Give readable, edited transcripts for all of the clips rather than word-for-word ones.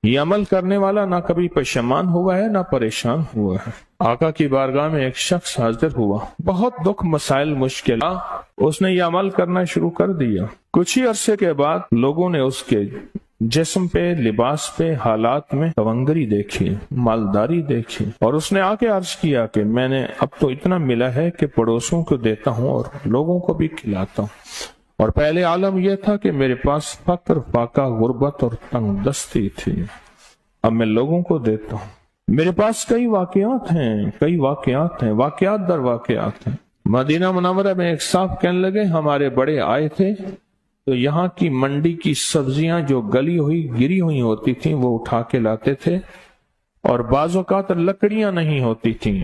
یہ عمل کرنے والا نہ کبھی پشیمان ہوا ہے نہ پریشان ہوا ہے۔ آقا کی بارگاہ میں ایک شخص حاضر ہوا، بہت دکھ مسائل مشکلات، اس نے یہ عمل کرنا شروع کر دیا۔ کچھ ہی عرصے کے بعد لوگوں نے اس کے جسم پہ، لباس پہ، حالات میں تونگری دیکھی، مالداری دیکھی، اور اس نے آ کے عرض کیا کہ میں نے اب تو اتنا ملا ہے کہ پڑوسوں کو دیتا ہوں اور لوگوں کو بھی کھلاتا ہوں، اور پہلے عالم یہ تھا کہ میرے پاس فقر، فاقہ، غربت اور تنگ دستی تھی، اب میں لوگوں کو دیتا ہوں۔ میرے پاس کئی واقعات ہیں، واقعات در واقعات ہیں۔ مدینہ منورہ میں ایک صاحب کہنے لگے ہمارے بڑے آئے تھے تو یہاں کی منڈی کی سبزیاں جو گری ہوئی ہوتی تھیں وہ اٹھا کے لاتے تھے، اور بعض اوقات لکڑیاں نہیں ہوتی تھیں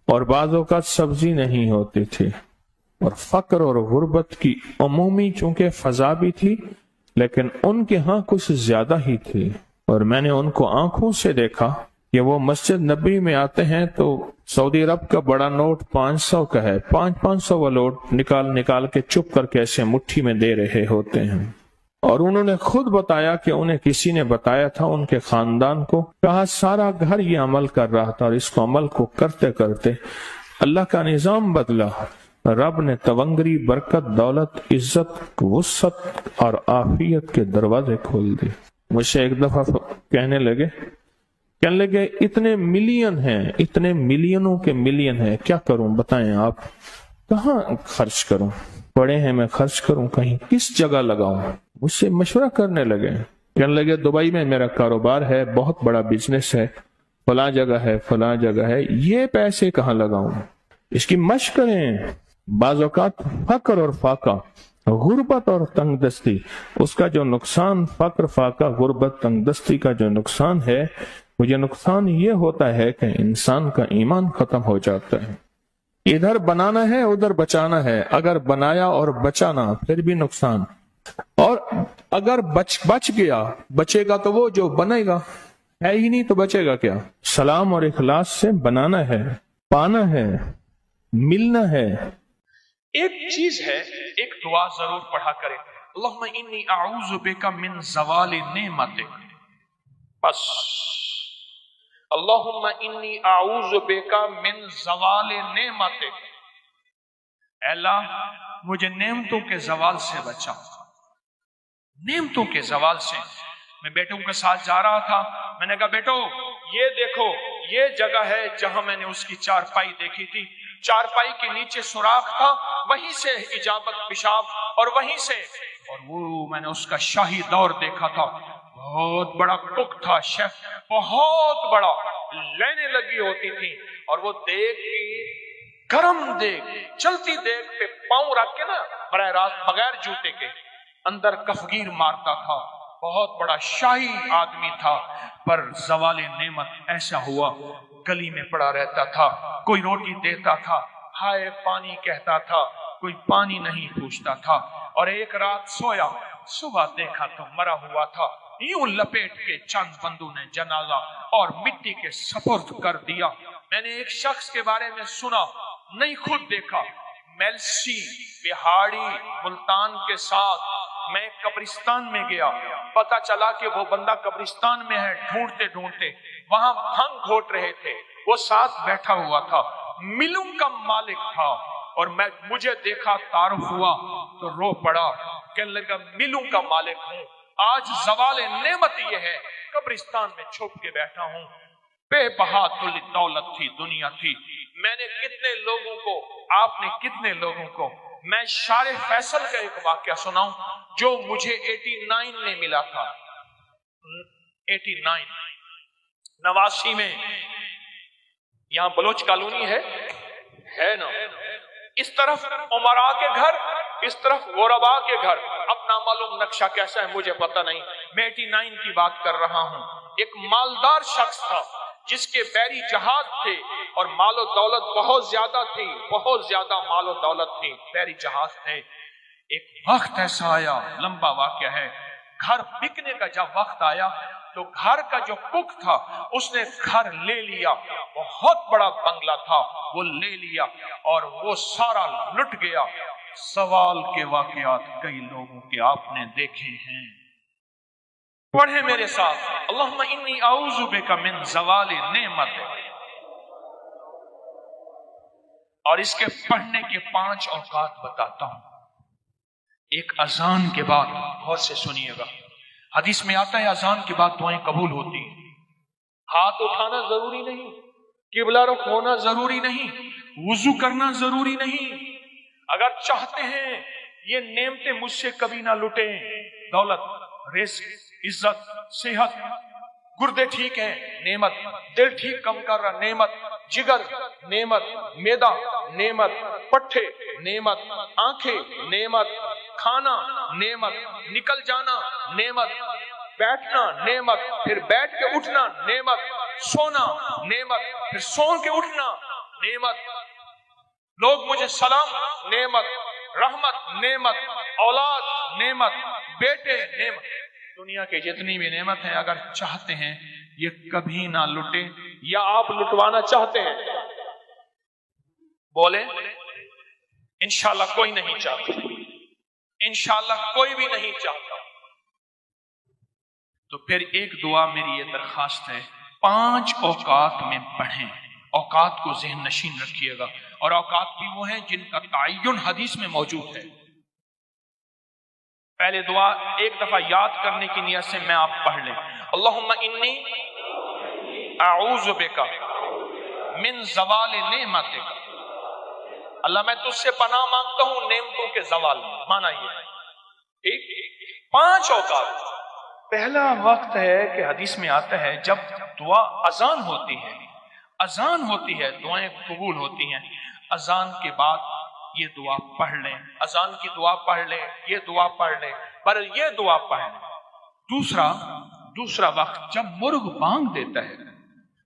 اور بعض اوقات سبزی نہیں ہوتی تھی، اور فقر اور غربت کی عمومی چونکہ فضا بھی تھی لیکن ان کے ہاں کچھ زیادہ ہی تھی، اور میں نے ان کو آنکھوں سے دیکھا کہ وہ مسجد نبی میں آتے ہیں تو سعودی عرب کا بڑا نوٹ 500 کا ہے، 500 وہ نوٹ نکال کے چپ کر کے ایسے مٹھی میں دے رہے ہوتے ہیں، اور انہوں نے خود بتایا کہ انہیں کسی نے بتایا تھا ان کے خاندان کو، کہا سارا گھر یہ عمل کر رہا تھا، اور اس کو عمل کو کرتے کرتے اللہ کا نظام بدلا، رب نے تونگری، برکت، دولت، عزت، وسعت اور عافیت کے دروازے کھول دی۔ مجھ سے ایک دفعہ کہنے لگے اتنے ملین ہیں، اتنے ملینوں کے ملین ہیں، کیا کروں بتائیں آپ، کہاں خرچ کروں، پڑے ہیں میں خرچ کروں کہیں، کس جگہ لگاؤں؟ مجھ سے مشورہ کرنے لگے، کہنے لگے دبئی میں میرا کاروبار ہے، بہت بڑا بزنس ہے، فلاں جگہ ہے، یہ پیسے کہاں لگاؤں؟ اس کی مشق کریں۔ بعض اوقات فقر اور فاقہ، غربت اور تنگ دستی، اس کا جو نقصان، فقر، فاقہ، غربت، تنگ دستی کا جو نقصان ہے، وہ یہ نقصان یہ ہوتا ہے کہ انسان کا ایمان ختم ہو جاتا ہے۔ ادھر بنانا ہے ادھر بچانا ہے، اگر بنایا اور بچانا پھر بھی نقصان، اور اگر بچ گیا، بچے گا تو وہ جو بنے گا، ہے ہی نہیں تو بچے گا کیا؟ سلام اور اخلاص سے بنانا ہے، پانا ہے، ملنا ہے۔ ایک چیز ہے، ایک دعا ضرور پڑھا کرے، اللہم انی اعوذ بک من زوال نعمتک، بس اللہم انی اعوذ بک من زوال نعمتک، اے اللہ مجھے نعمتوں کے زوال سے بچا، نعمتوں کے زوال سے۔ میں بیٹوں کے ساتھ جا رہا تھا، میں نے کہا بیٹو یہ دیکھو یہ جگہ ہے جہاں میں نے اس کی چارپائی دیکھی تھی، چارپائی کے نیچے سوراخ تھا، وہیں سے اجابت پیشاب، اور وہیں سے، اور وہ میں نے اس کا شاہی دور دیکھا تھا، بہت بڑا کک تھا، شیف بہت بڑا، لینے لگی ہوتی تھی، اور وہ دیکھ گرم دیکھ، چلتی دیکھ پہ پاؤں رکھ کے نا براہ راست بغیر جوتے کے اندر کفگیر مارتا تھا، بہت بڑا شاہی آدمی تھا، پر زوال نعمت ایسا ہوا گلی میں پڑا رہتا تھا، کوئی روٹی دیتا تھا، ہائے پانی کہتا تھا، کوئی پانی نہیں پوچھتا تھا، اور ایک رات سویا، صبح دیکھا تو مرا ہوا تھا، یوں لپیٹ کے چند بندوں نے جنازہ اور مٹی کے سپرد کر دیا۔ میں نے ایک شخص کے بارے میں سنا، نہیں خود دیکھا، میلسی بہاڑی ملتان کے ساتھ میں قبرستان میں گیا، پتا چلا کہ وہ بندہ قبرستان میں ہے، ڈھونڈتے ڈھونڈتے وہاں بھنگ گھوٹ رہے تھے، وہ ساتھ بیٹھا ہوا تھا، ملوں کا مالک تھا، اور مجھے دیکھا تعارف ہوا تو رو پڑا، کہنے لگا ملوں کا مالک ہوں، آج زوال نعمت یہ ہے قبرستان میں چھپ کے بیٹھا ہوں، بے بہا دولت تھی، دنیا تھی، میں نے کتنے لوگوں کو، آپ نے کتنے لوگوں کو، میں شارع فیصل کا ایک واقعہ سناؤں جو مجھے 89 میں ملا تھا، 89 89 میں، یہاں بلوچ کالونی ہے نا، اس طرف عمراء کے گھر، اس طرف غرباء کے گھر، اب نامعلوم نقشہ کیسا ہے مجھے پتہ نہیں، میں 89 کی بات کر رہا ہوں۔ ایک مالدار شخص تھا جس کے بحری جہاز تھے اور مال و دولت بہت زیادہ تھی، بہت زیادہ مال و دولت تھی، بحری جہاز تھے۔ ایک وقت ایسا آیا، لمبا واقعہ ہے، گھر بکنے کا جب وقت آیا تو گھر کا جو کک تھا اس نے گھر لے لیا، بہت بڑا بنگلہ تھا، وہ لے لیا اور وہ سارا لٹ گیا۔ سوال کے واقعات کئی لوگوں کے آپ نے دیکھے ہیں۔ پڑھے میرے ساتھ، اللہم انی اعوذ بک من زوال نعمت. اور اس کے پڑھنے کے 5 اوقات بتاتا ہوں. ایک اذان کے بعد، غور سے سنیے گا، حدیث میں آتا ہے اذان کے بعد دعائیں قبول ہوتی ہیں. ہاتھ اٹھانا ضروری نہیں، قبلہ رخ ہونا ضروری نہیں، وضو کرنا ضروری نہیں. اگر چاہتے ہیں یہ نعمتیں مجھ سے کبھی نہ لٹیں، دولت، رزق، عزت، صحت، گردے ٹھیک ہے نعمت، دل ٹھیک کم کر رہا نعمت، جگر نعمت، میدا نعمت، پٹھے نعمت، آنکھیں نعمت، کھانا نعمت، نکل جانا نعمت، بیٹھنا نعمت، پھر بیٹھ کے اٹھنا نعمت، سونا نعمت، پھر سو کے اٹھنا نعمت، لوگ مجھے سلام نعمت، رحمت نعمت، اولاد نعمت، بیٹے نعمت. دنیا کے جتنی بھی نعمت ہیں اگر چاہتے ہیں یہ کبھی نہ لٹے، یا آپ لٹوانا چاہتے ہیں؟ بولے انشاءاللہ کوئی نہیں چاہتا، انشاءاللہ کوئی بھی نہیں چاہتا. تو پھر ایک دعا میری یہ درخواست ہے، 5 اوقات میں پڑھیں. اوقات کو ذہن نشین رکھیے گا، اور اوقات بھی وہ ہیں جن کا تعین حدیث میں موجود ہے. پہلے دعا ایک دفعہ یاد کرنے کی نیت سے میں آپ پڑھ لیں. اللہم انی اعوذ بک من زوال نعمتک. اللہ میں تجھ سے پناہ مانگتا ہوں نعمتوں کے زوال میں. مانا یہ ہے ٹھیک. 5 اوقات. پہلا وقت ہے کہ حدیث میں آتا ہے جب دعا اذان ہوتی ہے، اذان ہوتی ہے دعائیں قبول ہوتی ہیں. اذان کے بعد یہ دعا پڑھ لیں، اذان کی دعا پڑھ لیں، یہ دعا پڑھ لیں، پر یہ دعا پڑھ لیں. دوسرا وقت جب مرغ بانگ دیتا ہے،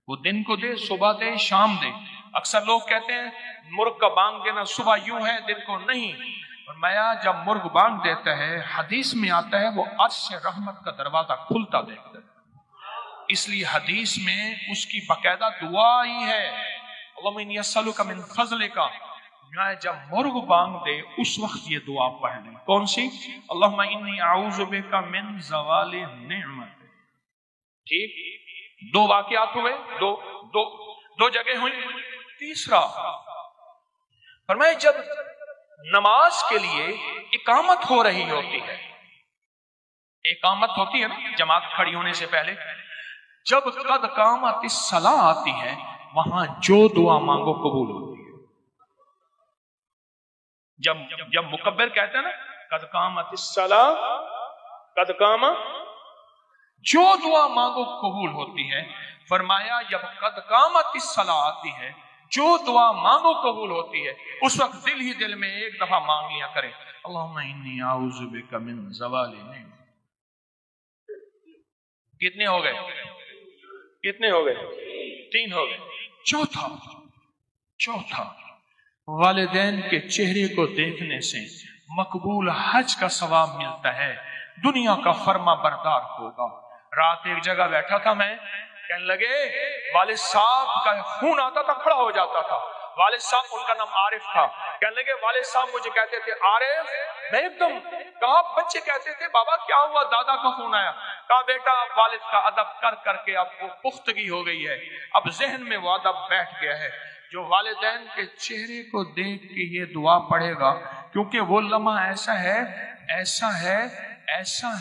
وہ دن کو دے، صبح دے، شام دے. اکثر لوگ کہتے ہیں مرغ کا بانگ دینا صبح یوں ہے دن کو نہیں. فرمایا جب مرغ بانگ دیتا ہے، حدیث میں آتا ہے وہ عرش سے رحمت کا دروازہ کھلتا دیکھتا ہے. اس لیے حدیث میں اس کی باقاعدہ دعا ہی ہے، اللہم انی اسألک من فضلک. جب مرغ بانگ دے اس وقت یہ دعا پڑھ لیں. کون سی؟ اللہم انی اعوذ بک من زوال نعمت. ٹھیک. 2 واقعات ہوئے، دو جگہ ہوئی. تیسرا فرمائے جب نماز کے لیے اقامت ہو رہی ہوتی ہے، اقامت ہوتی ہے نا جماعت کھڑی ہونے سے پہلے، جب قد قامت الصلاۃ آتی ہے وہاں جو دعا مانگو قبول ہوتی ہے. جب مکبر کہتے ہیں نا قد قامت الصلاۃ، قد قامت، جو دعا مانگو قبول ہوتی ہے. فرمایا جب قد قامت الصلاۃ آتی ہے، جو دعا مانگو قبول ہوتی ہے، اس وقت دل ہی دل میں ایک دفعہ مانگ لیا کرے اللہم انی اعوذ بک من زوال نعمت. کتنے ہو گئے؟ 3 ہو گئے. چوتھا والدین کے چہرے کو دیکھنے سے مقبول حج کا ثواب ملتا ہے، دنیا کا فرما بردار ہوگا. رات ایک جگہ بیٹھا تھا میں، کہنے لگے والد صاحب کا خون آتا تھا، کھڑا ہو جاتا تھا. والد صاحب، ان کا نام عارف تھا، کہنے لگے والد صاحب مجھے کہتے تھے عارف. میں ایک دم کہا، بچے کہتے تھے بابا کیا ہوا؟ دادا کا فون آیا. کہا بیٹا والد کا ادب کر کے اب وہ پختگی ہو گئی ہے، اب ذہن میں وہ ادب بیٹھ گیا ہے. جو والدین کے چہرے کو دیکھ کے یہ دعا پڑھے گا، کیونکہ وہ لمحہ ایسا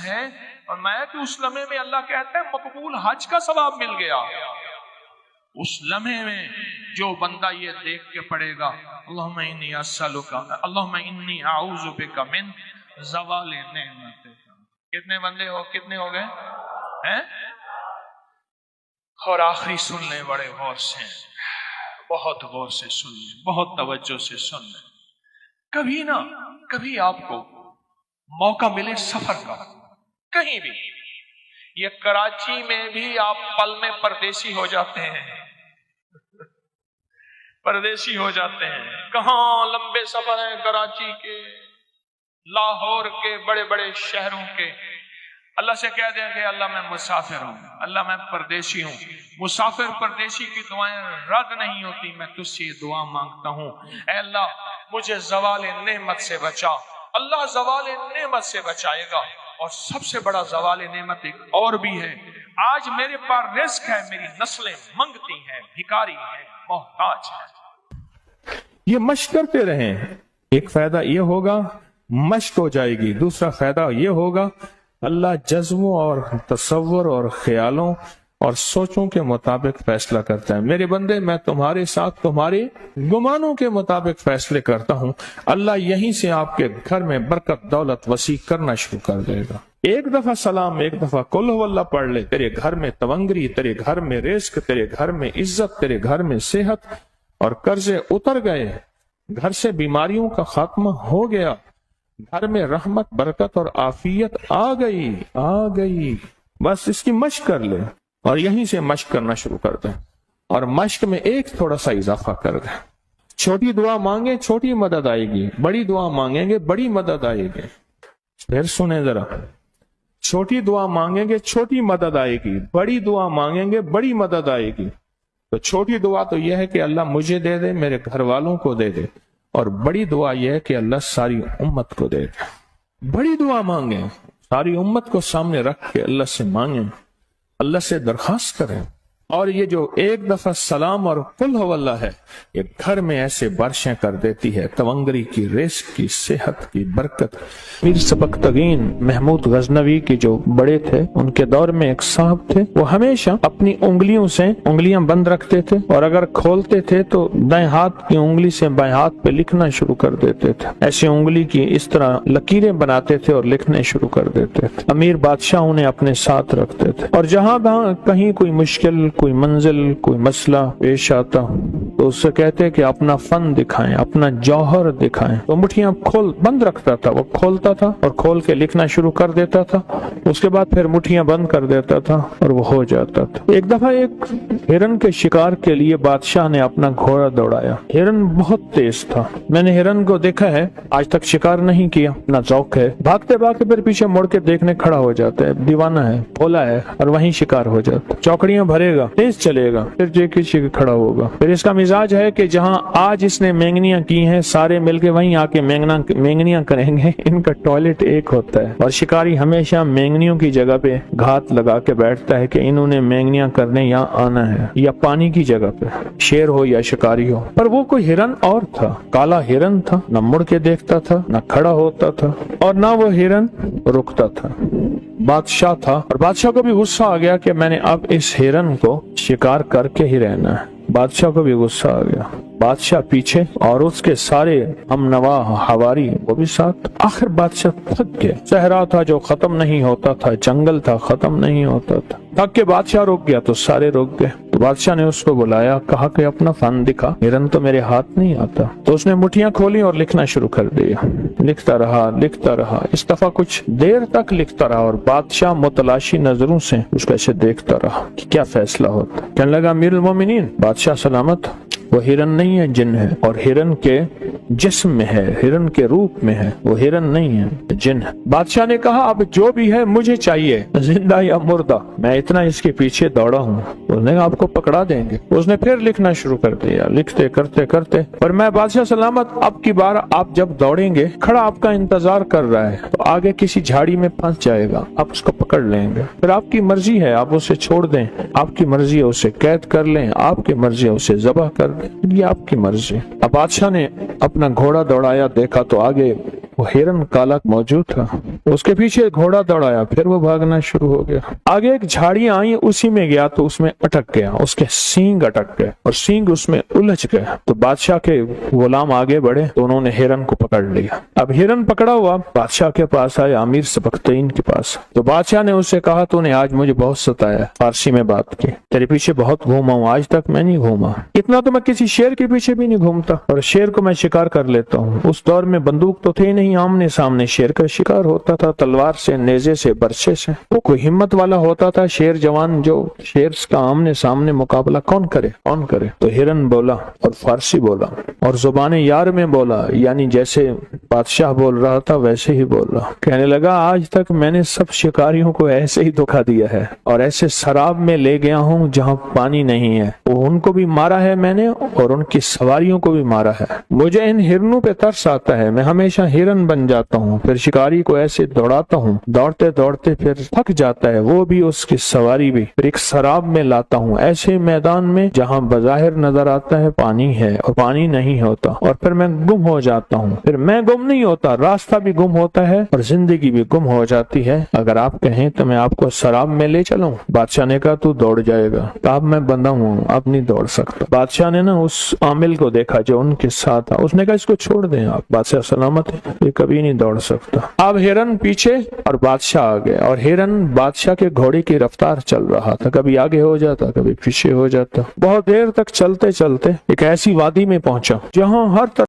ہے اور میں کہ اس لمحے میں اللہ کہتا ہے مقبول حج کا ثواب مل گیا. اس لمحے میں جو بندہ یہ دیکھ کے پڑھے گا اللہم انی اسألک، اللہم انی اعوذ بک من زوال نعمت. کتنے بندے کتنے ہو گئے ہیں؟ اور آخری سن لیں بڑے غور سے، بہت غور سے سن لیں، بہت توجہ سے سن لیں. کبھی آپ کو موقع ملے سفر کا کہیں بھی، یہ کراچی میں بھی آپ پل میں پردیسی ہو جاتے ہیں، پردیسی ہو جاتے ہیں. کہاں لمبے سفر ہیں کراچی کے، لاہور کے، بڑے بڑے شہروں کے. اللہ سے کہہ دیں کہ اللہ میں مسافر ہوں، اللہ میں پردیسی ہوں. مسافر پردیسی کی دعائیں رد نہیں ہوتی. میں تجھ سے یہ دعا مانگتا ہوں، اے اللہ مجھے زوال نعمت سے بچا. اللہ زوال نعمت سے بچائے گا اور سب سے بڑا زوال نعمت ایک اور بھی ہے، آج میرے پاس رزق ہے، میری نسلیں منگتی ہیں، بھکاری ہیں، محتاج ہیں۔ یہ مشق کرتے رہیں، ایک فائدہ یہ ہوگا مشق ہو جائے گی، دوسرا فائدہ یہ ہوگا اللہ جذبوں اور تصور اور خیالوں اور سوچوں کے مطابق فیصلہ کرتا ہے۔ میرے بندے، میں تمہارے ساتھ تمہارے گمانوں کے مطابق فیصلے کرتا ہوں۔ اللہ یہیں سے آپ کے گھر میں برکت دولت وسیع کرنا شروع کر دے گا۔ ایک دفعہ سلام، ایک دفعہ قل ہو اللہ پڑھ لے، تیرے گھر میں تونگری، تیرے گھر میں رزق، تیرے گھر میں عزت، تیرے گھر میں صحت، اور قرضے اتر گئے، گھر سے بیماریوں کا خاتمہ ہو گیا، گھر میں رحمت برکت اور عافیت آ گئی۔ بس اس کی مشق کر لے اور یہیں سے مشق کرنا شروع کر دیں، اور مشق میں ایک تھوڑا سا اضافہ کر دیں۔ چھوٹی دعا مانگیں، چھوٹی مدد آئے گی، بڑی دعا مانگیں گے، بڑی مدد آئے گی۔ پھر سنیں ذرا، چھوٹی دعا مانگیں گے، چھوٹی مدد آئے گی، بڑی دعا مانگیں گے، بڑی مدد آئے گی۔ تو چھوٹی دعا تو یہ ہے کہ اللہ مجھے دے دے، میرے گھر والوں کو دے دے، اور بڑی دعا یہ ہے کہ اللہ ساری امت کو دے دے۔ بڑی دعا مانگیں، ساری امت کو سامنے رکھ کے اللہ سے مانگیں، اللہ سے درخواست کریں۔ اور یہ جو ایک دفعہ سلام اور قل ہو اللہ ہے، یہ گھر میں ایسے بارشیں کر دیتی ہے، تونگری کی، رزق کی، صحت کی، برکت۔ میر سبکتگین محمود غزنوی کے جو بڑے تھے، ان کے دور میں ایک صاحب تھے، وہ ہمیشہ اپنی انگلیوں سے انگلیاں بند رکھتے تھے، اور اگر کھولتے تھے تو دائیں ہاتھ کی انگلی سے بائیں ہاتھ پہ لکھنا شروع کر دیتے تھے۔ ایسے انگلی کی اس طرح لکیریں بناتے تھے اور لکھنے شروع کر دیتے تھے۔ امیر بادشاہ انہیں اپنے ساتھ رکھتے تھے، اور جہاں کہیں کوئی مشکل، کوئی منزل، کوئی مسئلہ پیش آتا تو اس سے کہتے کہ اپنا فن دکھائیں، اپنا جوہر دکھائیں۔ تو مٹھیاں بند رکھتا تھا، وہ کھولتا تھا اور کھول کے لکھنا شروع کر دیتا تھا، اس کے بعد پھر مٹھیاں بند کر دیتا تھا اور وہ ہو جاتا تھا۔ ایک دفعہ ایک ہرن کے شکار کے لیے بادشاہ نے اپنا گھوڑا دوڑایا۔ ہرن بہت تیز تھا، میں نے ہرن کو دیکھا ہے، آج تک شکار نہیں کیا، نہ ذوق ہے، بھاگتے بھاگتے پھر پیچھے مڑ کے دیکھنے کھڑا ہو جاتا ہے، دیوانہ ہے، بھولا ہے، اور وہیں شکار ہو جاتا ہے۔ چوکڑیاں بھرے گا، تیز چلے گا، پھر جے کسی کے کھڑا ہوگا۔ پھر اس کا مزاج ہے کہ جہاں آج اس نے مینگنیاں کی ہیں، سارے مل کے وہیں آ کے مینگنیاں کریں گے۔ ان کا ٹوائلٹ ایک ہوتا ہے، اور شکاری ہمیشہ مینگنیوں کی جگہ پہ گھات لگا کے بیٹھتا ہے کہ انہوں نے مینگنیاں کرنے یہاں آنا ہے، یا پانی کی جگہ پہ، شیر ہو یا شکاری ہو۔ پر وہ کوئی ہرن اور تھا، کالا ہرن تھا، نہ مڑ کے دیکھتا تھا، نہ کھڑا ہوتا تھا، اور نہ وہ ہرن رکتا تھا۔ بادشاہ تھا، اور بادشاہ کو بھی غصہ آ گیا کہ میں نے اب اس ہرن کو شکار کر کے ہی رہنا ہے۔ بادشاہ کو بھی غصہ آ گیا، بادشاہ پیچھے اور اس کے سارے ہم نوا ہواری وہ بھی ساتھ۔ آخر بادشاہ تھک گیا، صحرا تھا جو ختم نہیں ہوتا تھا، جنگل تھا ختم نہیں ہوتا تھا، تھک کے بادشاہ رک گیا تو سارے رک گئے۔ تو بادشاہ نے اس کو بلایا، کہا کہ اپنا فن دکھا، ہرن تو میرے ہاتھ نہیں آتا۔ تو اس نے مٹھیاں کھولی اور لکھنا شروع کر دیا، لکھتا رہا، اس دفعہ کچھ دیر تک لکھتا رہا، اور بادشاہ متلاشی نظروں سے اس کو ایسے دیکھتا رہا کہ کیا فیصلہ ہوتا۔ کہنے لگا امیر المومنین، بادشاہ سلامت، وہ ہرن نہیں ہے، جن ہے، اور ہرن کے جسم میں ہے، ہرن کے روپ میں ہے، وہ ہرن نہیں ہے، جن ہے۔ بادشاہ نے کہا اب جو بھی ہے مجھے چاہیے، زندہ یا مردہ، میں اتنا اس کے پیچھے دوڑا ہوں، اس نے آپ کو پکڑا دیں گے۔ اس نے پھر لکھنا شروع کر دیا، لکھتے کرتے، پر میں بادشاہ سلامت، اب کی بار آپ جب دوڑیں گے، کھڑا آپ کا انتظار کر رہا ہے، تو آگے کسی جھاڑی میں پھنس جائے گا، آپ اس کو پکڑ لیں گے، پھر آپ کی مرضی ہے، آپ اسے چھوڑ دیں، آپ کی مرضی ہے اسے قید کر لیں، آپ کی مرضی ہے اسے ذبح کر دیں، یہ آپ کی مرضی۔ اب بادشاہ نے اپنا گھوڑا دوڑایا، دیکھا تو آگے وہ ہرن کالا موجود تھا، اس کے پیچھے گھوڑا دوڑایا، پھر وہ بھاگنا شروع ہو گیا۔ آگے ایک جھاڑی آئی، اسی میں گیا تو اس میں اٹک گیا، اس کے سینگ اٹک گئے اور سینگ اس میں الجھ گئے۔ تو بادشاہ کے غلام آگے بڑھے تو انہوں نے ہرن کو پکڑ لیا۔ اب ہرن پکڑا ہوا بادشاہ کے پاس آیا، امیر سبکتگین کے پاس۔ تو بادشاہ نے اس سے کہا تو نے آج مجھے بہت ستایا، فارسی میں بات کی، تیرے پیچھے بہت گھوما ہوں، آج تک میں نہیں گھوما اتنا، تو میں کسی شیر کے پیچھے بھی نہیں گھومتا، اور شیر کو میں شکار کر لیتا ہوں۔ اس دور میں بندوق تو تھے نہیں، آمنے سامنے شیر کا شکار ہوتا تھا، تلوار سے، نیزے سے، برچے سے۔ وہ کوئی ہمت والا ہوتا تھا شیر جوان، جو شیر کا آمنے سامنے مقابلہ کون کرے۔ تو ہرن بولا اور فارسی بولا اور زبان یار میں بولا، یعنی جیسے بادشاہ بول رہا تھا ویسے ہی بول رہا۔ کہنے لگا آج تک میں نے سب شکاریوں کو ایسے ہی دھوکا دیا ہے، اور ایسے سراب میں لے گیا ہوں جہاں پانی نہیں ہے، ان کو بھی مارا ہے میں نے، اور ان کی سواریوں کو بھی مارا ہے۔ مجھے ان ہرنوں پہ ترس آتا ہے، میں ہمیشہ ہرن ہرن بن جاتا ہوں، پھر شکاری کو ایسے دوڑاتا ہوں، دوڑتے دوڑتے پھر تھک جاتا ہے وہ بھی، اس کی سواری بھی، پھر ایک سراب میں لاتا ہوں، ایسے میدان میں جہاں بظاہر نظر آتا ہے پانی ہے اور پانی نہیں ہوتا، اور پھر میں گم ہو جاتا ہوں، پھر میں گم نہیں ہوتا، راستہ بھی گم ہوتا ہے اور زندگی بھی گم ہو جاتی ہے۔ اگر آپ کہیں تو میں آپ کو سراب میں لے چلوں؟ بادشاہ نے کہا تو دوڑ جائے گا، اب میں بندہ ہوں، اب نہیں دوڑ سکتا۔ بادشاہ نے نا اس عامل کو دیکھا جو ان کے ساتھ تھا، اس نے کہا اس کو چھوڑ دیں آپ، بادشاہ سلامت ہے، یہ کبھی نہیں دوڑ سکتا۔ اب ہرن پیچھے اور بادشاہ آگے، اور ہرن بادشاہ کے گھوڑے کی رفتار چل رہا تھا، کبھی آگے ہو جاتا کبھی پیچھے ہو جاتا۔ بہت دیر تک چلتے چلتے ایک ایسی وادی میں پہنچا جہاں ہر طرف